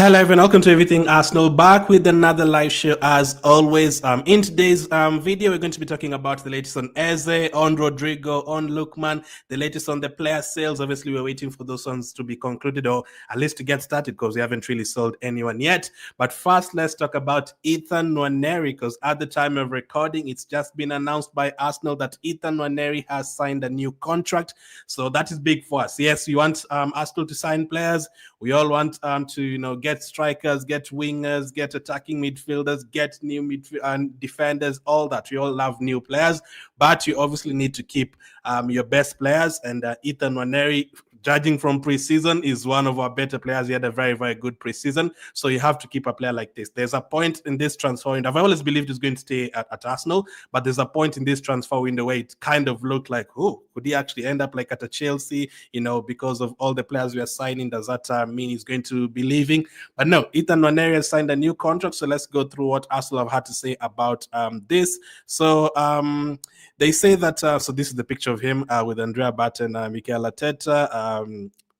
Hello everyone, welcome to Everything Arsenal, back with another live show as always. In today's video, we're going to be talking about the latest on Eze, on Rodrygo, on Lookman, the latest on the player sales. Obviously, we're waiting for those ones to be concluded or at least to get started because we haven't really sold anyone yet. But first, let's talk about Ethan Nwaneri, because at the time of recording, it's just been announced by Arsenal that Ethan Nwaneri has signed a new contract. So that is big for us. Yes, we want Arsenal to sign players. We all want to, get strikers, get wingers, get attacking midfielders, get new midfield and defenders, all that. We all love new players, but you obviously need to keep your best players. And Ethan Nwaneri, judging from preseason, is one of our better players. He had a very, very good preseason. So you have to keep a player like this. There's a point in this transfer window. I've always believed he's going to stay at Arsenal, but there's a point in this transfer window where it kind of looked like, oh, could he actually end up like at a Chelsea, because of all the players we are signing? Does that mean he's going to be leaving? But no, Ethan Nwaneri has signed a new contract. So let's go through what Arsenal have had to say about this. So they say that, so this is the picture of him with Andrea Barton and Mikel Arteta.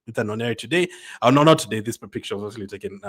Ethan Nwaneri today. No, not today. This picture was actually taken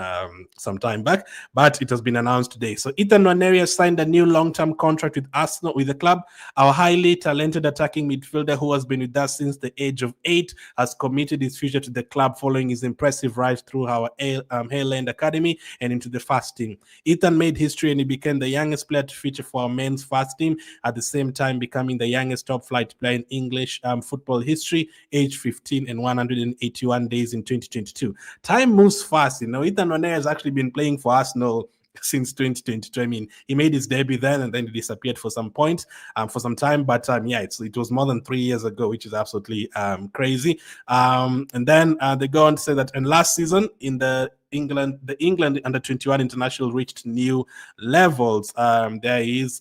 some time back, but it has been announced today. So Ethan Nwaneri has signed a new long-term contract with Arsenal, with the club. Our highly talented attacking midfielder, who has been with us since the age of 8, has committed his future to the club following his impressive rise through our Highland Academy and into the first team. Ethan made history and he became the youngest player to feature for our men's first team, at the same time becoming the youngest top-flight player in English football history, age 15 and 181 days in 2022. Time moves fast. Ethan Nwaneri has actually been playing for Arsenal since 2022. I mean, he made his debut then and then he disappeared for some time. But it was more than 3 years ago, which is absolutely crazy. And then they go on to say that, and last season in the England under 21 international reached new levels. There he is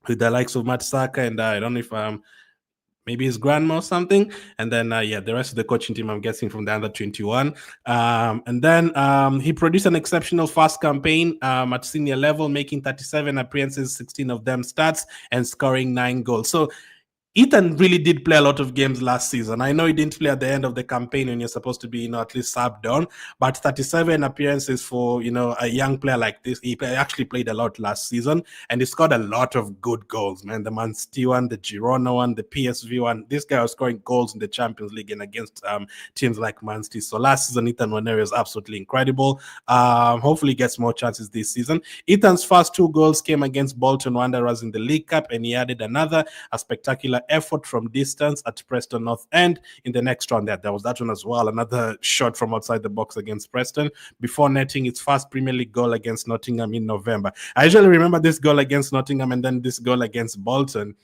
with the likes of Matt Saka, and I don't know if maybe his grandma or something. And then, the rest of the coaching team, I'm guessing, from the under 21. And then he produced an exceptional fast campaign at senior level, making 37 appearances, 16 of them starts, and scoring 9 goals. So Ethan really did play a lot of games last season. I know he didn't play at the end of the campaign when you're supposed to be, at least subbed on, but 37 appearances for, a young player like this. He actually played a lot last season, and he scored a lot of good goals, man. The Man City one, the Girona one, the PSV one. This guy was scoring goals in the Champions League and against teams like Man City. So last season, Ethan Nwaneri was absolutely incredible. Hopefully he gets more chances this season. Ethan's first 2 goals came against Bolton Wanderers in the League Cup, and he added a spectacular effort from distance at Preston North End in the next round. There was that one as well, another shot from outside the box against Preston, before netting its first Premier League goal against Nottingham in November. I usually remember this goal against Nottingham and then this goal against Bolton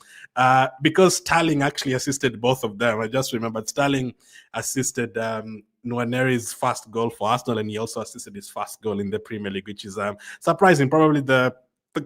because Sterling actually assisted both of them. I just remembered Sterling assisted Nwaneri's first goal for Arsenal, and he also assisted his first goal in the Premier League, which is surprising. Probably the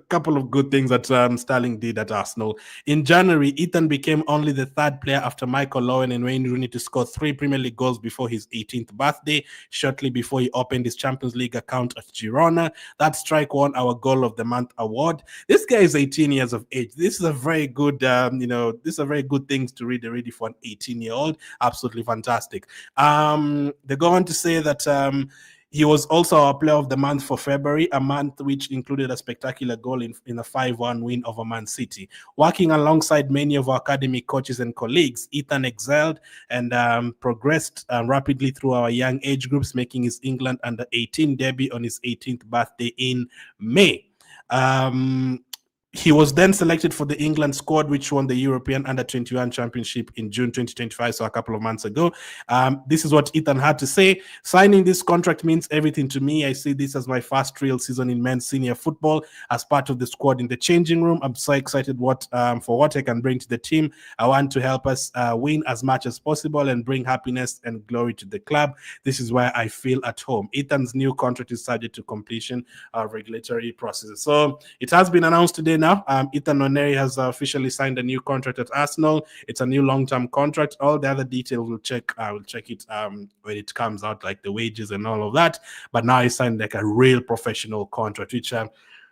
couple of good things that Sterling did at Arsenal. In January, Ethan became only the 3rd player after Michael Owen and Wayne Rooney to score 3 Premier League goals before his 18th birthday, shortly before he opened his Champions League account at Girona. That strike won our Goal of the Month award. This guy is 18 years of age. This is a very good, this is a very good thing to read already for an 18-year-old. Absolutely fantastic. They go on to say that he was also our player of the month for February, a month which included a spectacular goal in a 5-1 win over Man City. Working alongside many of our academy coaches and colleagues, Ethan excelled and progressed rapidly through our young age groups, making his England under-18 debut on his 18th birthday in May. He was then selected for the England squad, which won the European Under-21 Championship in June 2025, so a couple of months ago. This is what Ethan had to say. Signing this contract means everything to me. I see this as my first real season in men's senior football as part of the squad in the changing room. I'm so excited for what I can bring to the team. I want to help us win as much as possible and bring happiness and glory to the club. This is where I feel at home. Ethan's new contract is subject to completion of regulatory processes. So it has been announced today now. Ethan Nwaneri has officially signed a new contract at Arsenal. It's a new long-term contract. All the other details we'll check it when it comes out, like the wages and all of that. But now he signed like a real professional contract, which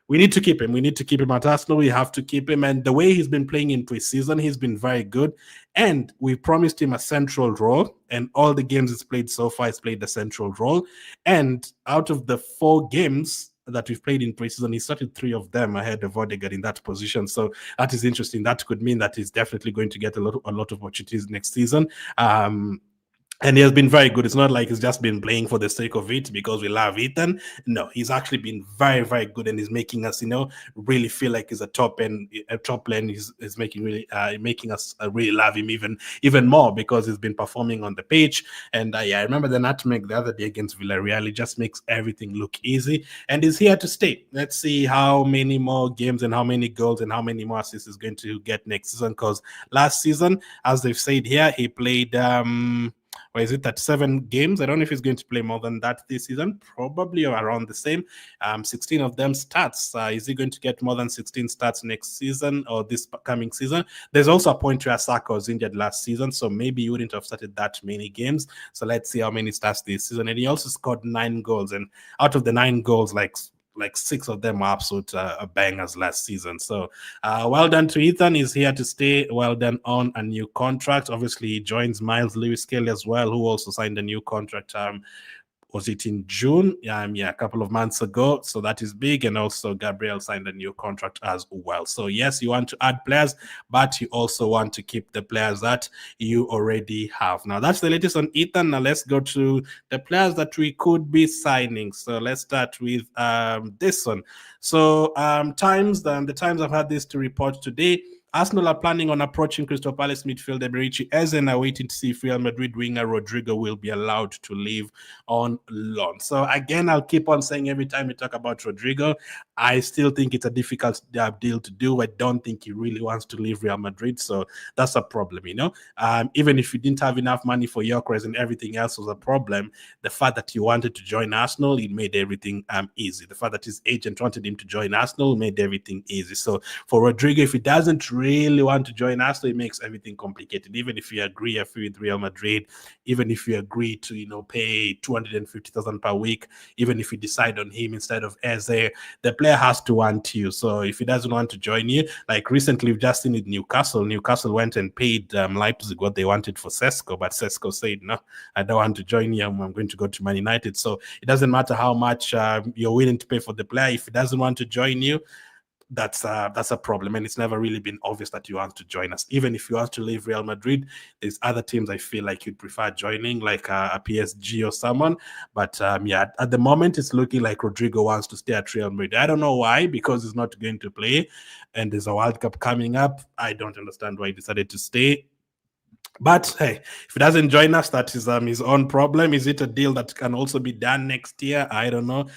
We need to keep him. We need to keep him at Arsenal. We have to keep him. And the way he's been playing in pre-season, he's been very good. And we promised him a central role. And all the games he's played so far, he's played the central role. And out of the 4 games that we've played in pre-season, he started 3 of them ahead of Odegaard in that position. So that is interesting. That could mean that he's definitely going to get a lot of opportunities next season. And he has been very good. It's not like he's just been playing for the sake of it because we love Ethan. No, he's actually been very, very good, and he's making us, really feel like he's a top lane. He's making us really love him even more because he's been performing on the pitch. And I remember the nutmeg the other day against Villarreal. It just makes everything look easy, and he's here to stay. Let's see how many more games and how many goals and how many more assists he's going to get next season. Because last season, as they've said here, he played or is it that 7 games? I don't know if he's going to play more than that this season, probably around the same. 16 of them starts. Is he going to get more than 16 starts next season or this coming season? There's also a point where Saka was injured last season, so maybe he wouldn't have started that many games. So let's see how many starts this season. And he also scored 9 goals, and out of the 9 goals, like 6 of them were absolute bangers last season. So well done to Ethan. He's here to stay. Well done on a new contract. Obviously, he joins Miles Lewis-Kelly as well, who also signed a new contract. Was it in June? A couple of months ago. So that is big. And also Gabriel signed a new contract as well. So yes, you want to add players, but you also want to keep the players that you already have. Now that's the latest on Ethan. Now let's go to the players that we could be signing. So let's start with this one. So the Times have had this to report today. Arsenal are planning on approaching Crystal Palace midfielder Eberechi and are waiting to see if Real Madrid winger Rodrygo will be allowed to leave on loan. So again, I'll keep on saying every time we talk about Rodrygo, I still think it's a difficult deal to do. I don't think he really wants to leave Real Madrid, so that's a problem, Even if you didn't have enough money for Gyokeres and everything else was a problem, the fact that he wanted to join Arsenal, it made everything easy. The fact that his agent wanted him to join Arsenal made everything easy. So for Rodrygo, if he doesn't really want to join Arsenal, it makes everything complicated. Even if you agree with Real Madrid, even if you agree to pay 250,000 per week, even if you decide on him instead of Eze, the player has to want you. So if he doesn't want to join you, like recently we've just seen with Newcastle went and paid Leipzig what they wanted for Sesko, but Sesko said, no, I don't want to join you. I'm going to go to Man United. So it doesn't matter how much you're willing to pay for the player. If he doesn't want to join you, that's a problem, and it's never really been obvious that you want to join us. Even if you want to leave Real Madrid, there's other teams I feel like you'd prefer joining, like a PSG or someone. But at the moment, it's looking like Rodrygo wants to stay at Real Madrid. I don't know why, because he's not going to play, and there's a World Cup coming up. I don't understand why he decided to stay. But hey, if he doesn't join us, that is his own problem. Is it a deal that can also be done next year? I don't know.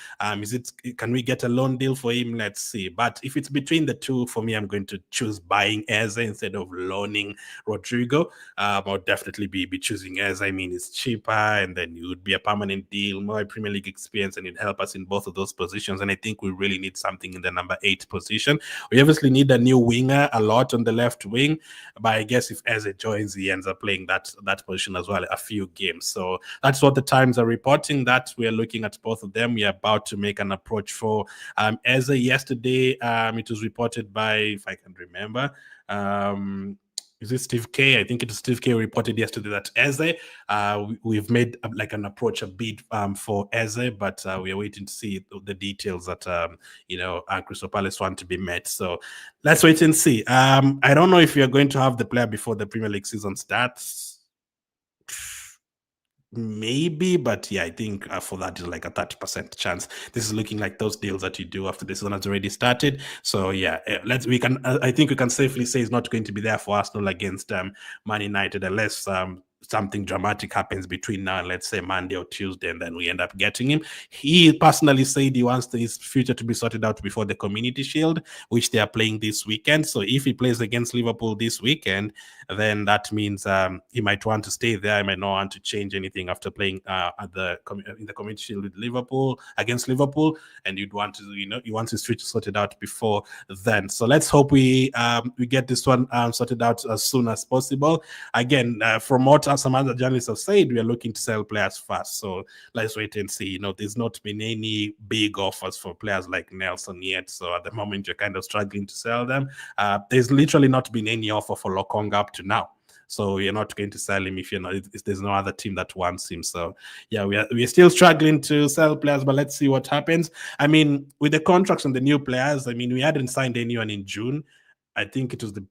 Can we get a loan deal for him? Let's see. But if it's between the two, for me, I'm going to choose buying Eze instead of loaning Rodrygo. I'll definitely be choosing Eze. I mean, it's cheaper, and then it would be a permanent deal, more Premier League experience, and it'd help us in both of those positions. And I think we really need something in the number 8 position. We obviously need a new winger a lot on the left wing, but I guess if Eze joins, he ends up playing that position as well a few games. So that's what the Times are reporting, that we are looking at both of them. We are about to make an approach for Eze. Yesterday it was reported by, if I can remember, is it Steve K? I think it was Steve K reported yesterday that Eze, we've made like an approach, a bid for Eze, but we are waiting to see the details that Crystal Palace want to be met. So let's wait and see. I don't know if you're going to have the player before the Premier League season starts. Maybe, but yeah, I think for that is like a 30% chance. This is looking like those deals that you do after the season has already started. So yeah, I think we can safely say he's not going to be there for Arsenal against Man United unless something dramatic happens between now and let's say Monday or Tuesday, and then we end up getting him. He personally said he wants his future to be sorted out before the Community Shield, which they are playing this weekend. So if he plays against Liverpool this weekend, then that means he might want to stay there. He might not want to change anything after playing in the Community Shield with Liverpool, against Liverpool, and you'd want to, he wants his future sorted out before then. So let's hope we get this one sorted out as soon as possible. Again, from what some other journalists have said, we are looking to sell players fast. So let's wait and see. There's not been any big offers for players like Nelson yet. So at the moment, you're kind of struggling to sell them. There's literally not been any offer for Lokonga up to now. So you're not going to sell him if there's no other team that wants him. So yeah, we're still struggling to sell players, but let's see what happens. I mean, with the contracts and the new players, I mean, we hadn't signed anyone in June. I think it was the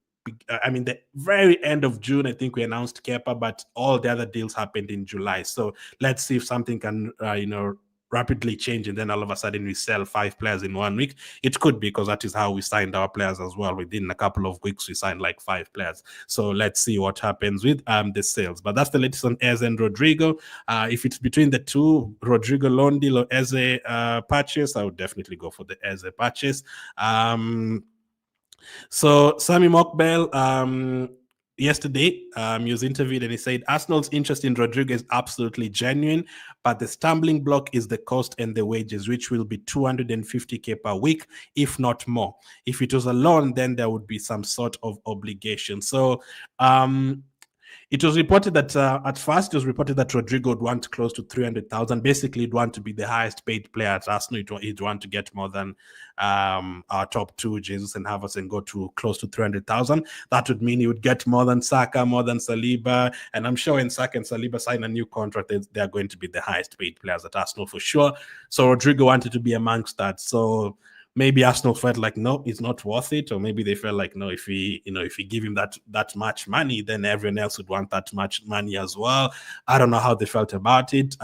very end of June, I think we announced Kepa, but all the other deals happened in July. So let's see if something can, rapidly change, and then all of a sudden we sell 5 players in 1 week. It could be, because that is how we signed our players as well. Within a couple of weeks, we signed like 5 players. So let's see what happens with the sales. But that's the latest on Eze and Rodrygo. If it's between the two, Rodrygo loan deal or Eze purchase, I would definitely go for the Eze purchase. So Sami Mokbel, yesterday, he was interviewed and he said Arsenal's interest in Rodrygo is absolutely genuine, but the stumbling block is the cost and the wages, which will be 250k per week, if not more. If it was a loan, then there would be some sort of obligation. So it was reported that at first it was reported that Rodrygo would want close to 300,000. Basically, he'd want to be the highest paid player at Arsenal. He'd want to get more than our top 2, Jesus and Havertz, and go to close to 300,000. That would mean he would get more than Saka, more than Saliba. And I'm sure when Saka and Saliba sign a new contract, they're going to be the highest paid players at Arsenal for sure. So Rodrygo wanted to be amongst that. So maybe Arsenal felt like, no, it's not worth it, or maybe they felt like, no, if we give him that much money, then everyone else would want that much money as well. I don't know how they felt about it.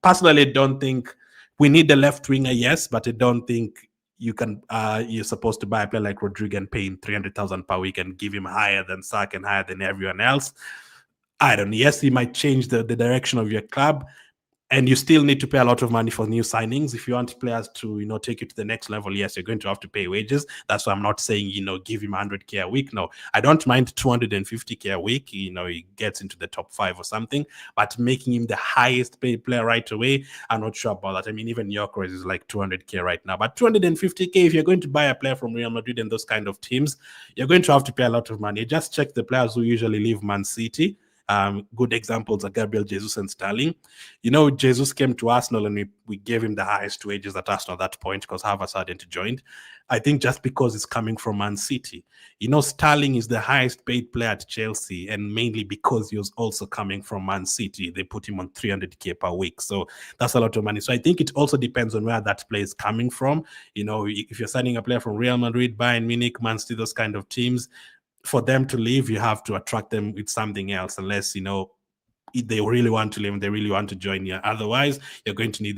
Personally, I don't think we need the left winger, yes, but I don't think you're supposed to buy a player like Rodrygo and pay him 300,000 per week and give him higher than Saka and higher than everyone else. I don't know. Yes, he might change the direction of your club, and you still need to pay a lot of money for new signings. If you want players to, take you to the next level, yes, you're going to have to pay wages. That's why I'm not saying, give him 100k a week. No, I don't mind 250k a week. He gets into the top 5 or something, but making him the highest paid player right away, I'm not sure about that. I mean, even Gyokeres is like 200k right now, but 250k, if you're going to buy a player from Real Madrid and those kind of teams, you're going to have to pay a lot of money. Just check the players who usually leave Man City. Good examples are Gabriel, Jesus, and Sterling. Jesus came to Arsenal and we gave him the highest wages at Arsenal at that point because Havertz hadn't joined. I think just because it's coming from Man City. Sterling is the highest paid player at Chelsea, and mainly because he was also coming from Man City. They put him on 300k per week. So that's a lot of money. So I think it also depends on where that player is coming from. If you're signing a player from Real Madrid, Bayern Munich, Man City, those kind of teams, for them to leave, you have to attract them with something else, unless they really want to leave, they really want to join you. Otherwise, you're going to need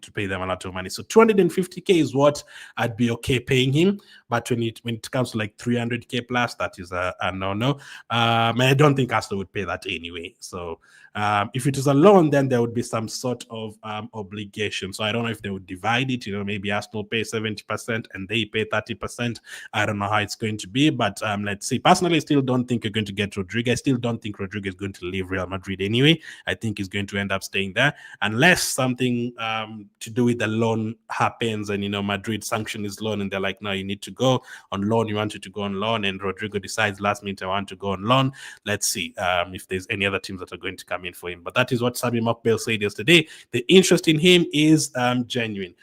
to pay them a lot of money. So 250k is what I'd be okay paying him. But when it comes to like 300k plus, that is a no-no. And I don't think Arsenal would pay that anyway. So if it was a loan, then there would be some sort of obligation. So I don't know if they would divide it. Maybe Arsenal pay 70% and they pay 30%. I don't know how it's going to be, but let's see. Personally, I still don't think you're going to get Rodrygo. I still don't think Rodrygo is going to leave Real Madrid anyway. I think he's going to end up staying there unless something to do with the loan happens and Madrid sanction his loan and they're like, no, you need to go on loan. You wanted to go on loan, and Rodrygo decides last minute I want to go on loan. Let's see if there's any other teams that are going to come in for him. But that is what Sami Mokbel said yesterday. The interest in him is genuine.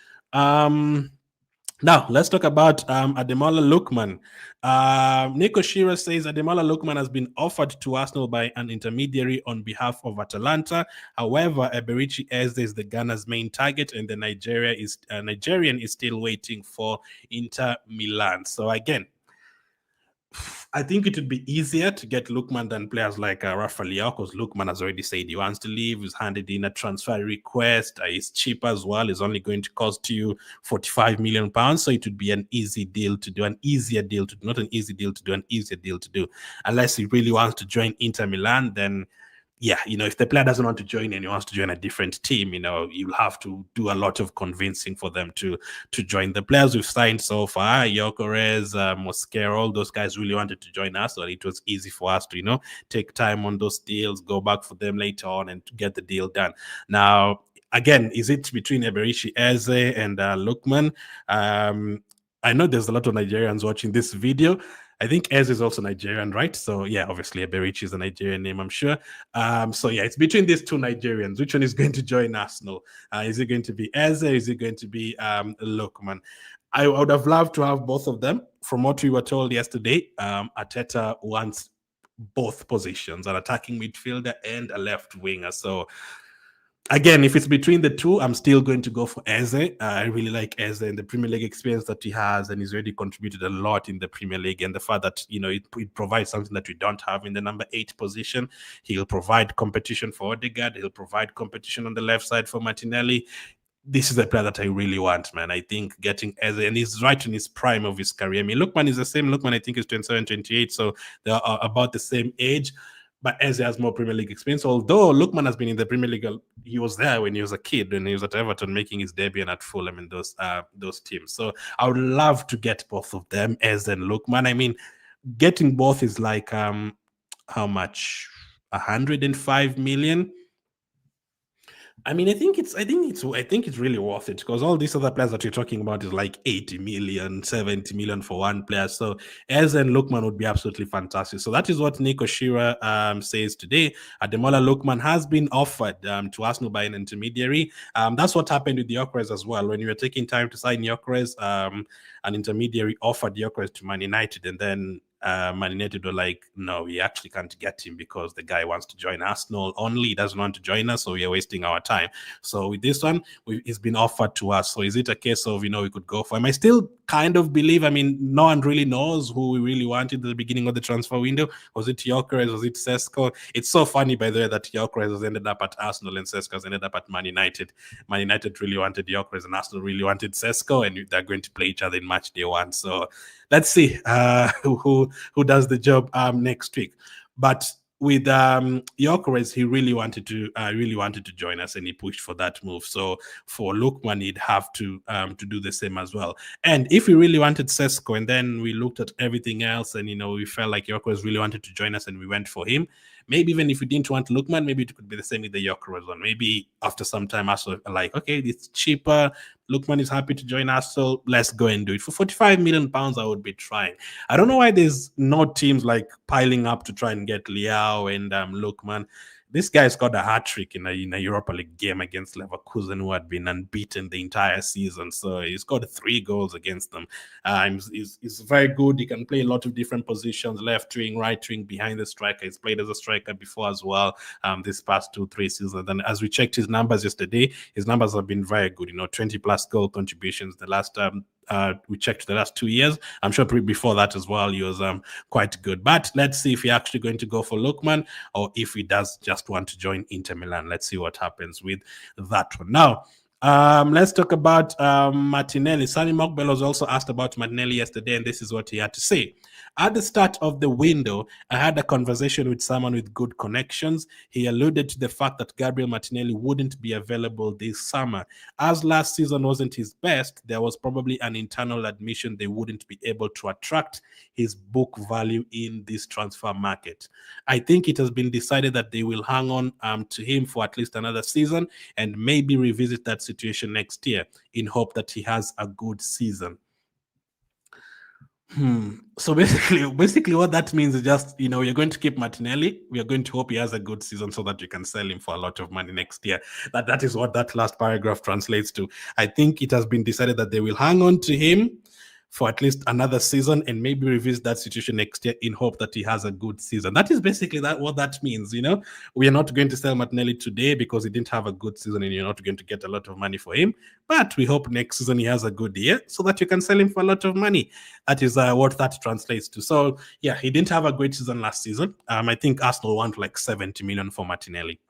Now, let's talk about Ademola Lookman. Nico Shearer says Ademola Lookman has been offered to Arsenal by an intermediary on behalf of Atalanta. However, Eberechi Eze is the Ghana's main target, and the Nigerian is still waiting for Inter Milan. So again, I think it would be easier to get Lookman than players like Rafael, because Lookman has already said he wants to leave. He's handed in a transfer request. He's cheap as well. It's only going to cost you £45 million. So it would be an easy deal to do, an easier deal to do, not an easy deal to do, an easier deal to do. Unless he really wants to join Inter Milan, then yeah, if the player doesn't want to join and he wants to join a different team, you'll have to do a lot of convincing for them to join. The players we've signed so far, Gyokeres, Mosquera, all those guys really wanted to join us, so it was easy for us to, take time on those deals, go back for them later on and to get the deal done. Now, again, is it between Eberechi Eze and Lookman? I know there's a lot of Nigerians watching this video. I think Ez is also Nigerian, right? So yeah, obviously Eberechi is a Nigerian name, I'm sure. So yeah, it's between these two Nigerians. Which one is going to join Arsenal? Is it going to be Eze? Is it going to be Lookman? I would have loved to have both of them. From what we were told yesterday, Arteta wants both positions, an attacking midfielder and a left winger. So again, if it's between the two, I'm still going to go for Eze. I really like Eze and the Premier League experience that he has, and he's already contributed a lot in the Premier League. And the fact that it provides something that we don't have in the number 8 position. He'll provide competition for Odegaard. He'll provide competition on the left side for Martinelli. This is a player that I really want, man. I think getting Eze, and he's right in his prime of his career. I mean, Lookman is the same. Lookman, I think, is 27, 28, so they are about the same age. But Eze has more Premier League experience. Although Lookman has been in the Premier League, he was there when he was a kid, when he was at Everton, making his debut and at Fulham in those teams. So I would love to get both of them, Eze and Lookman. I mean, getting both is like how much? 105 million. I mean, I think it's really worth it, because all these other players that you're talking about is like 80 million, 70 million for one player. So Eze and Lookman would be absolutely fantastic. So that is what Nico Shearer says today. Ademola Lookman has been offered to Arsenal by an intermediary. That's what happened with Gyokeres as well. When you were taking time to sign Gyokeres, an intermediary offered Gyokeres to Man United, and then Man United were like, no, we actually can't get him because the guy wants to join Arsenal only. He doesn't want to join us, so we are wasting our time. So with this one, he's been offered to us. So is it a case of, we could go for him? I still kind of believe, I mean, no one really knows who we really wanted at the beginning of the transfer window. Was it Gyokeres? Was it Sesko? It's so funny, by the way, that Gyokeres has ended up at Arsenal and Sesko has ended up at Man United. Man United really wanted Gyokeres and Arsenal really wanted Sesko, and they're going to play each other in match day 1. So let's see who does the job next week. But with Gyokeres, he really wanted to join us, and he pushed for that move. So for Lookman, he'd have to do the same as well. And if we really wanted Sesko, and then we looked at everything else, and we felt like Gyokeres really wanted to join us, and we went for him. Maybe even if we didn't want Lookman, maybe it could be the same with the Gyokeres one. Maybe after some time, Arsenal like, okay, it's cheaper. Lookman is happy to join us, so let's go and do it. For 45 million pounds, I would be trying. I don't know why there's no teams like piling up to try and get Leao and Lookman. This guy's got a hat-trick in a Europa League game against Leverkusen, who had been unbeaten the entire season. So he's got 3 goals against them. He's very good. He can play a lot of different positions, left wing, right wing, behind the striker. He's played as a striker before as well this past 2-3 seasons. And as we checked his numbers yesterday, his numbers have been very good. 20-plus goal contributions the last we checked the last 2 years. I'm sure before that as well, he was quite good. But let's see if he's actually going to go for Lookman, or if he does just want to join Inter Milan. Let's see what happens with that one. Now, let's talk about Martinelli. Sani Mokbel was also asked about Martinelli yesterday, and this is what he had to say. At the start of the window, I had a conversation with someone with good connections. He alluded to the fact that Gabriel Martinelli wouldn't be available this summer. As last season wasn't his best, there was probably an internal admission they wouldn't be able to attract his book value in this transfer market. I think it has been decided that they will hang on to him for at least another season and maybe revisit that situation next year in hope that he has a good season. So basically what that means is just, you're going to keep Martinelli. We are going to hope he has a good season so that you can sell him for a lot of money next year. That is what that last paragraph translates to. I think it has been decided that they will hang on to him for at least another season and maybe revisit that situation next year in hope that he has a good season. That is basically what that means. We are not going to sell Martinelli today because he didn't have a good season, and you're not going to get a lot of money for him. But we hope next season he has a good year so that you can sell him for a lot of money. That is what that translates to. So yeah, he didn't have a great season last season. I think Arsenal want like 70 million for Martinelli.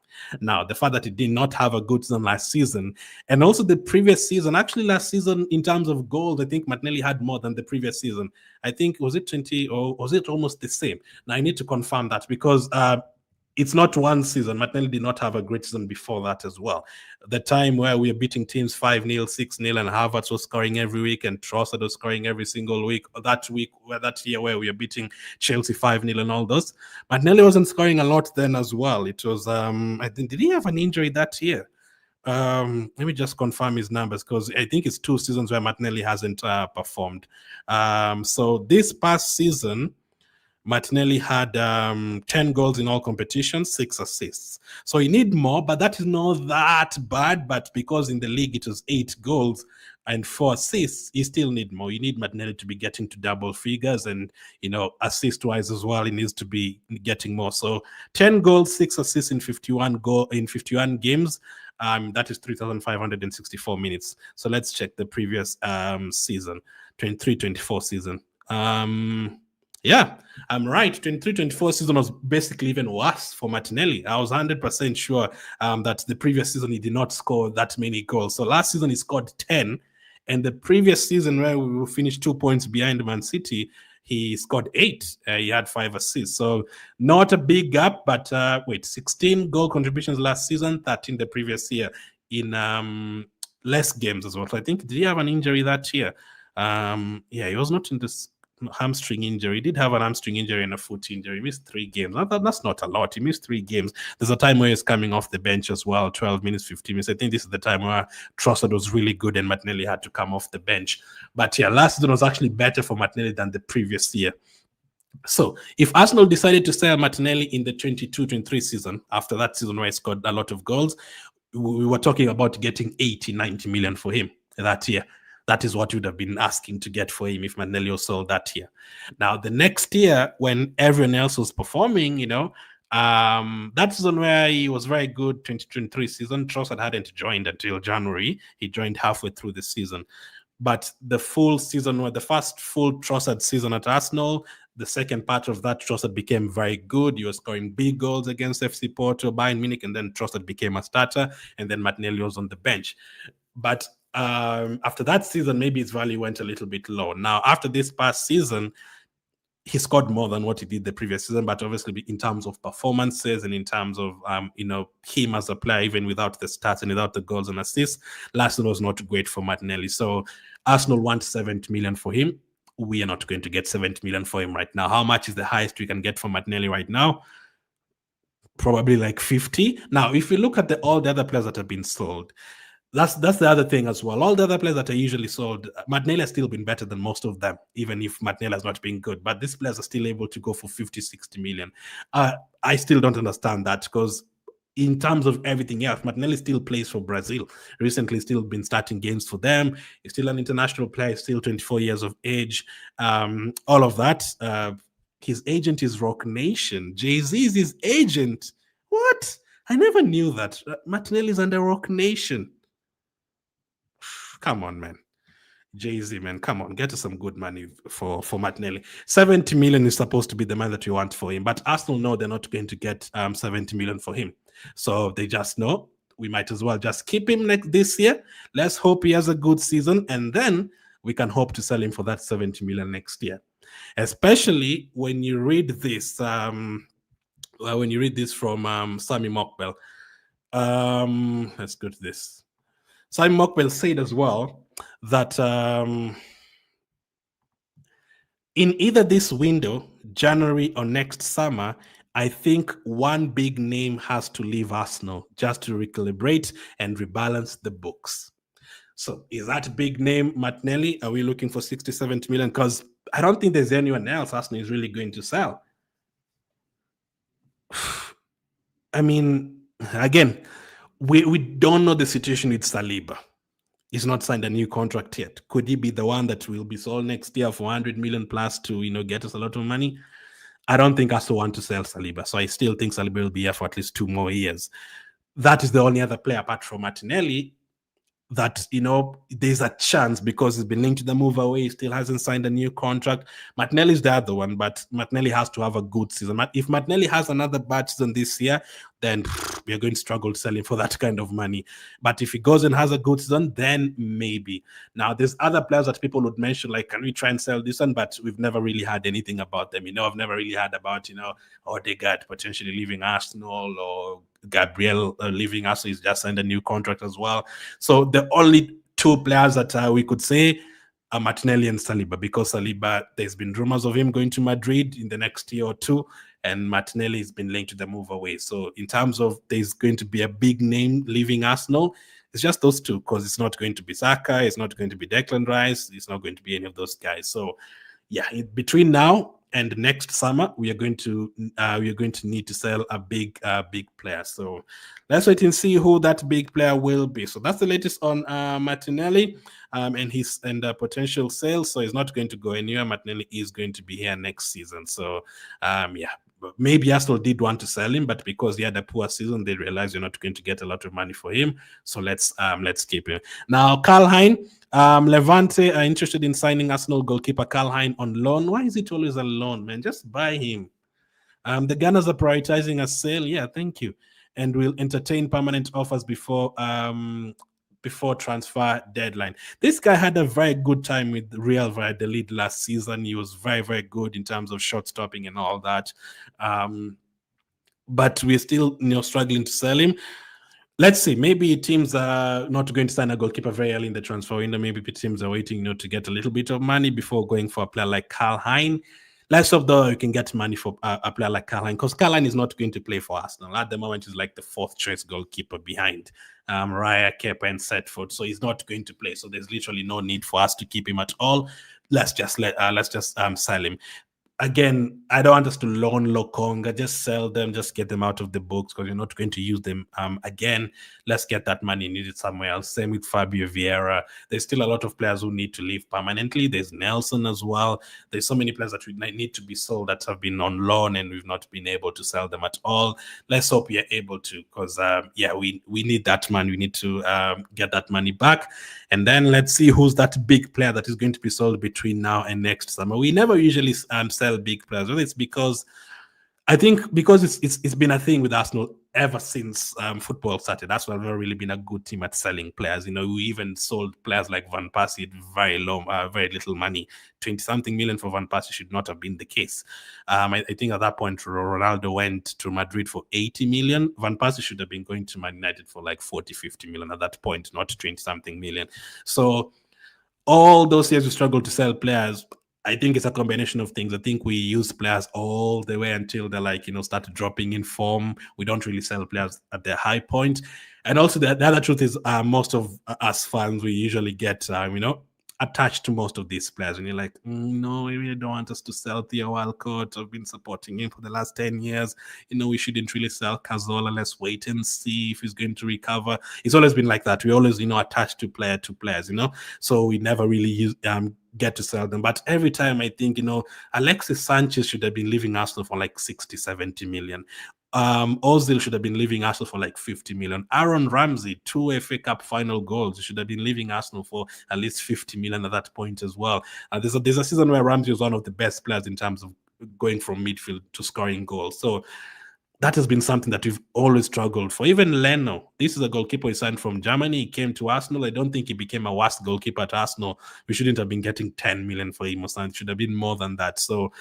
Now, the fact that he did not have a good season last season, and also the previous season, actually last season in terms of goals, I think Martinelli had more than the previous season. I think, was it 20 or was it almost the same? Now, I need to confirm that because it's not one season. Martinelli did not have a great season before that as well. The time where we were beating teams 5-0, 6-0, and Havertz was scoring every week, and Trossard was scoring every single week. That year where we were beating Chelsea 5-0 and all those, Martinelli wasn't scoring a lot then as well. It was, I think, did he have an injury that year? Let me just confirm his numbers, because I think it's 2 seasons where Martinelli hasn't performed. So this past season, Martinelli had 10 goals in all competitions, 6 assists. So you need more, but that is not that bad. But because in the league it was 8 goals and 4 assists, you still need more. You need Martinelli to be getting to double figures, and assist-wise as well, he needs to be getting more. So 10 goals, 6 assists in 51 games. That is 3,564 minutes. So let's check the previous season, 23-24 season. Yeah, I'm right. 23-24 season was basically even worse for Martinelli. I was 100% sure that the previous season he did not score that many goals. So last season he scored 10, and the previous season, where we finished 2 points behind Man City, he scored 8. He had 5 assists. So not a big gap, but 16 goal contributions last season, 13 the previous year, in less games as well. So I think, did he have an injury that year? Yeah, he was not in this hamstring injury. He did have an hamstring injury and a foot injury. He missed 3 games. That's not a lot. He missed 3 games. There's a time where he's coming off the bench as well, 12 minutes, 15 minutes. I think this is the time where Trossard was really good and Martinelli had to come off the bench. But yeah, last season was actually better for Martinelli than the previous year. So if Arsenal decided to sell Martinelli in the 22-23 season, after that season where he scored a lot of goals, we were talking about getting 80-90 million for him that year. That is what you would have been asking to get for him if Martinelli was sold that year. Now, the next year, when everyone else was performing, that season where he was very good, 2023 season, Trossard hadn't joined until January. He joined halfway through the season. But the full season, the first full Trossard season at Arsenal, the second part of that, Trossard became very good. He was scoring big goals against FC Porto, Bayern Munich, and then Trossard became a starter, and then Martinelli was on the bench. But after that season, maybe his value went a little bit low. Now, after this past season, he scored more than what he did the previous season, but obviously in terms of performances and in terms of him as a player, even without the stats and without the goals and assists, last season was not great for Martinelli. So Arsenal want 70 million for him. We are not going to get 70 million for him right now. How much is the highest we can get for Martinelli right now? Probably like 50. Now, if we look at all the other players that have been sold, that's the other thing as well. All the other players that are usually sold, Martinelli has still been better than most of them, even if Martinelli has not been good. But these players are still able to go for 50, 60 million. I still don't understand that, because in terms of everything else, Martinelli still plays for Brazil. Recently, still been starting games for them. He's still an international player, still 24 years of age. All of that. His agent is Rock Nation. Jay-Z is his agent. What? I never knew that. Martinelli is under Rock Nation. Come on, man. Jay-Z, man, come on, get us some good money for Martinelli. 70 million is supposed to be the money that we want for him, but Arsenal know they're not going to get 70 million for him. So they just know we might as well just keep him this year. Let's hope he has a good season, and then we can hope to sell him for that 70 million next year. Especially when you read this, from Sammy Mokbel. Let's go to this. Simon Mokbel said as well that in either this window, January or next summer, I think one big name has to leave Arsenal just to recalibrate and rebalance the books. So is that big name Martinelli? Are we looking for 60, 70 million? Because I don't think there's anyone else Arsenal is really going to sell. I mean, again, we don't know the situation with Saliba. He's not signed a new contract yet. Could he be the one that will be sold next year for 100 million plus to, get us a lot of money? I don't think Arsenal want to sell Saliba. So I still think Saliba will be here for at least 2 more years. That is the only other player apart from Martinelli that, there's a chance, because he's been linked to the move away. He still hasn't signed a new contract. Martinelli is the other one, but Martinelli has to have a good season. If Martinelli has another bad season this year, then we are going to struggle to sell him for that kind of money. But if he goes and has a good season, then maybe. Now, there's other players that people would mention, like, can we try and sell this one? But we've never really had anything about them. I've never really heard about, Odegaard potentially leaving Arsenal, or Gabriel leaving us. He's just signed a new contract as well. So the only 2 players that we could say are Martinelli and Saliba, because Saliba, there's been rumors of him going to Madrid in the next year or 2, and Martinelli has been linked to the move away. So in terms of there's going to be a big name leaving Arsenal, It's just those two, because it's not going to be Saka, it's not going to be Declan Rice, it's not going to be any of those guys. So yeah, between now and next summer, we are going to need to sell a big player. So let's wait and see who that big player will be. So that's the latest on Martinelli and his potential sales. So he's not going to go anywhere. Martinelli is going to be here next season. So yeah. Maybe Arsenal did want to sell him, but because he had a poor season, they realized you're not going to get a lot of money for him. So let's keep him. Now, Karl-Heinz, Levante are interested in signing Arsenal goalkeeper Karl-Heinz on loan. Why is it always a loan, man? Just buy him. The Gunners are prioritizing a sale. Yeah, thank you. And will entertain permanent offers before transfer deadline. This guy had a very good time with Real Valladolid last season. He was very, very good in terms of shot stopping and all that. But we're still struggling to sell him. Let's see. Maybe teams are not going to sign a goalkeeper very early in the transfer window. Maybe teams are waiting, to get a little bit of money before going for a player like Karl-Heinz. Let's hope, though, you can get money for a player like Karl-Heinz, because Karl-Heinz is not going to play for Arsenal. At the moment, he's like the fourth choice goalkeeper behind Raya, Kepa, and Setford. So he's not going to play. So there's literally no need for us to keep him at all. Let's just sell him. Again, I don't want us to loan Lokonga. Just sell them, just get them out of the books, because you're not going to use them again. Let's get that money needed somewhere else. Same with Fabio Vieira. There's still a lot of players who need to leave permanently. There's Nelson as well. There's so many players that need to be sold that have been on loan and we've not been able to sell them at all. Let's hope we are able to, because yeah, we need that money. We need to get that money back. And then let's see who's that big player that is going to be sold between now and next summer. We never usually sell big players. Whether it's because it's been a thing with Arsenal ever since football started. Arsenal have never really been a good team at selling players. We even sold players like Van Persie at very little money. 20-something million for Van Persie should not have been the case. I think at that point, Ronaldo went to Madrid for 80 million. Van Persie should have been going to Man United for like 40-50 million at that point, not 20-something million. So all those years we struggled to sell players. I think it's a combination of things. I think we use players all the way until they start dropping in form. We don't really sell players at their high point. And also the other truth is most of us fans, we usually get, attached to most of these players. And you're like, no, we really don't want us to sell Theo Walcott. I've been supporting him for the last 10 years. We shouldn't really sell Cazorla. Let's wait and see if he's going to recover. It's always been like that. We always, attached to players, So we never really get to sell them. But every time I think, Alexis Sanchez should have been leaving Arsenal for like 60-70 million. Ozil should have been leaving Arsenal for like 50 million. Aaron Ramsey, 2 FA Cup final goals. He should have been leaving Arsenal for at least 50 million at that point as well. There's a season where Ramsey was one of the best players in terms of going from midfield to scoring goals. So that has been something that we've always struggled for. Even Leno, this is a goalkeeper he signed from Germany. He came to Arsenal. I don't think he became a worse goalkeeper at Arsenal. We shouldn't have been getting 10 million for him or something. It should have been more than that. So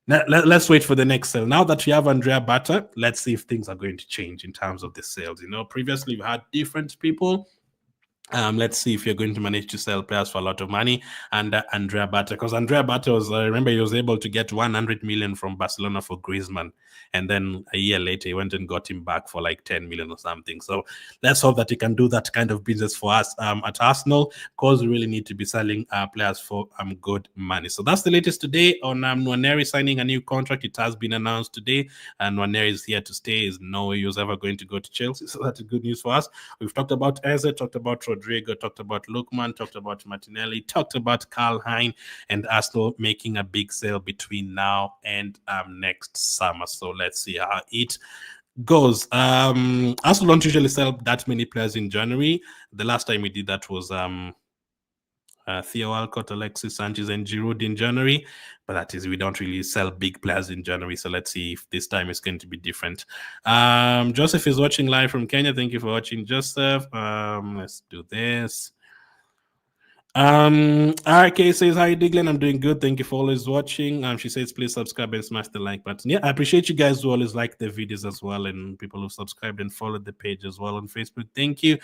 let's wait for the next sale. Now that we have Andrea Bata, let's see if things are going to change in terms of the sales. Previously we had different people. Let's see if you're going to manage to sell players for a lot of money. And Andrea Bata, because Andrea Bata was, I remember he was able to get 100 million from Barcelona for Griezmann. And then a year later, he went and got him back for like 10 million or something. So let's hope that he can do that kind of business for us at Arsenal, because we really need to be selling players for good money. So that's the latest today on Nwaneri signing a new contract. It has been announced today, and Nwaneri is here to stay. There's no way he was ever going to go to Chelsea. So that's good news for us. We've talked about Eze, talked about Rodrygo, talked about Lookman, talked about Martinelli, talked about Karl-Heinz, and Arsenal making a big sale between now and next summer. So let's see how it goes. Arsenal don't usually sell that many players in January. The last time we did that was Theo Walcott, Alexis Sanchez, and Giroud in January. But that is, we don't really sell big players in January. So let's see if this time it's going to be different. Joseph is watching live from Kenya. Thank you for watching, Joseph. Let's do this. RK says, hi Diglan, I'm doing good, thank you for always watching. She says please subscribe and smash the like button. Yeah, I appreciate you guys who always like the videos as well, and people who subscribed and followed the page as well on Facebook. Thank you.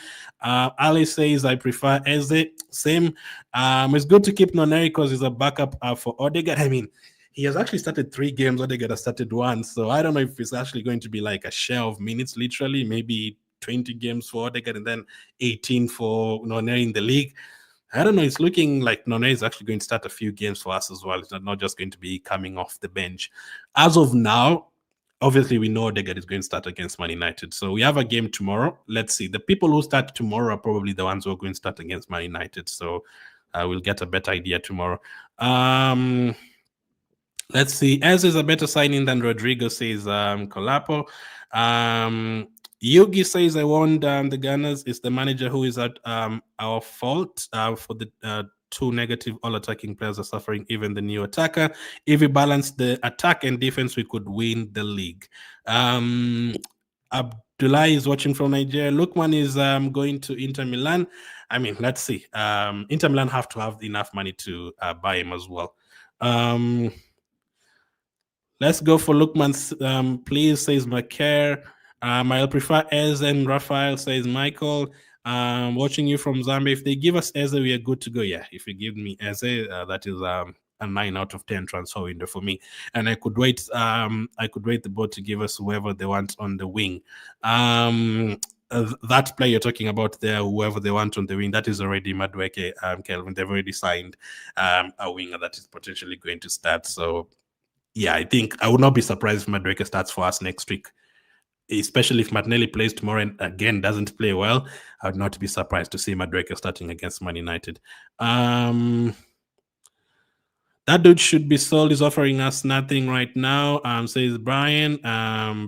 Ali says I prefer Eze. Same. It's good to keep Noneri because he's a backup for Odegaard. I mean, he has actually started 3 games. Odegaard has started 1, so I don't know if it's actually going to be like a share of minutes, literally. Maybe 20 games for Odegaard and then 18 for Nwaneri in the league. I don't know. It's looking like Noni is actually going to start a few games for us as well. It's not just going to be coming off the bench. As of now, obviously, we know Odegaard is going to start against Man United. So we have a game tomorrow. Let's see. The people who start tomorrow are probably the ones who are going to start against Man United. So we'll get a better idea tomorrow. Let's see. Eze is a better signing than Rodrygo, says Colapo. Yugi says, I warned the Gunners. It's the manager who is at our fault for the two negative all-attacking players are suffering, even the new attacker. If we balance the attack and defense, we could win the league. Abdullah is watching from Nigeria. Lookman is going to Inter Milan. I mean, let's see. Inter Milan have to have enough money to buy him as well. Let's go for Lookman, please, says Mosquera. I'll prefer Eze and Raphael, says Michael. Watching you from Zambia. If they give us Eze, we are good to go. Yeah, if you give me Eze, that is a 9 out of 10 transfer window for me. And I could wait the board to give us whoever they want on the wing. That player you're talking about there, whoever they want on the wing, that is already Madueke, Kelvin. They've already signed a winger that is potentially going to start. So yeah, I think I would not be surprised if Madueke starts for us next week, especially if Martinelli plays tomorrow and again doesn't play well. I would not be surprised to see Madueke starting against Man United. That dude should be sold. He's offering us nothing right now, says Brian.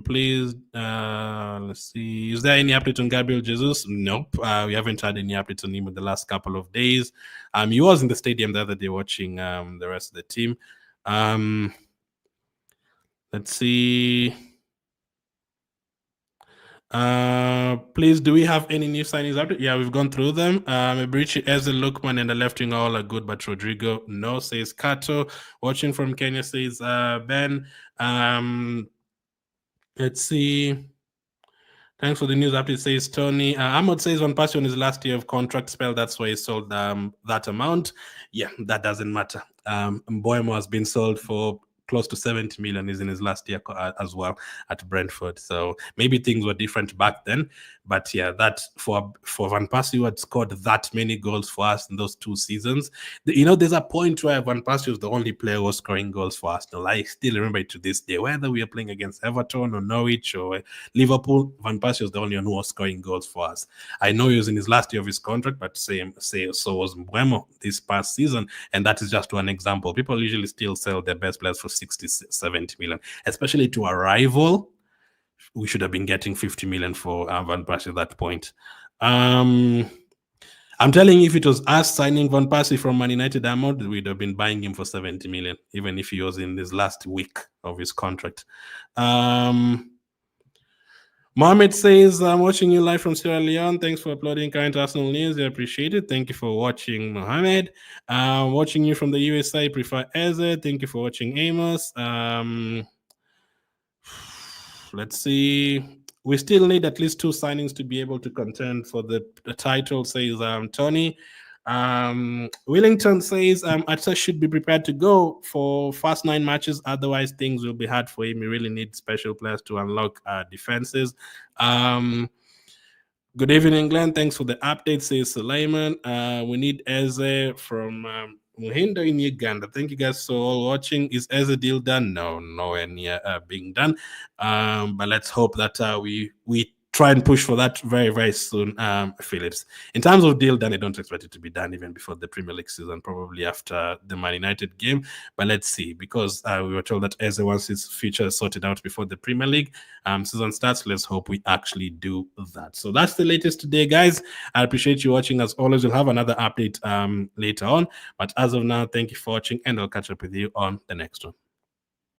Please, let's see. Is there any update on Gabriel Jesus? Nope. We haven't had any update on him in the last couple of days. He was in the stadium the other day watching the rest of the team. Let's see. Please, do we have any new signings update? Yeah, we've gone through them. Eberechi, Eze, Lookman, and the left wing all are good, but Rodrygo, no, says Kato. Watching from Kenya, says Ben. Let's see. Thanks for the news update, says Tony. Ahmad says Van Persie on his last year of contract spell, that's why he sold that amount. Yeah, that doesn't matter. Mbeumo has been sold for close to 70 million, is in his last year as well at Brentford. So maybe things were different back then. But yeah, that for Van Persie, who had scored that many goals for us in those 2 seasons, there's a point where Van Persie was the only player who was scoring goals for Arsenal. I still remember it to this day, whether we are playing against Everton or Norwich or Liverpool, Van Persie was the only one who was scoring goals for us. I know he was in his last year of his contract, but so was Mbeumo this past season, and that is just one example. People usually still sell their best players for 60, 70 million, especially to a rival. We should have been getting 50 million for Van Persie at that point. I'm telling you, if it was us signing Van Persie from Man United, we'd have been buying him for 70 million, even if he was in this last week of his contract. Mohammed says, I'm watching you live from Sierra Leone. Thanks for uploading current Arsenal news. I appreciate it. Thank you for watching, Mohammed. Watching you from the USA, I prefer Eze. Thank you for watching, Amos. Let's see. We still need at least 2 signings to be able to contend for the title, says Tony. Willington says Arteta should be prepared to go for first 9 matches, otherwise things will be hard for him. He really needs special players to unlock defenses. Good evening, Glenn. Thanks for the update, says Suleiman. We need Eze from Muhindo in Uganda. Thank you guys for all watching. Is Eze deal done? No, nowhere near being done. But let's hope that we try and push for that very, very soon, Phillips. In terms of deal done, I don't expect it to be done even before the Premier League season, probably after the Man United game. But let's see, because we were told that Eze wants his future sorted out before the Premier League season starts. Let's hope we actually do that. So that's the latest today, guys. I appreciate you watching. As always, we'll have another update later on. But as of now, thank you for watching, and I'll catch up with you on the next one.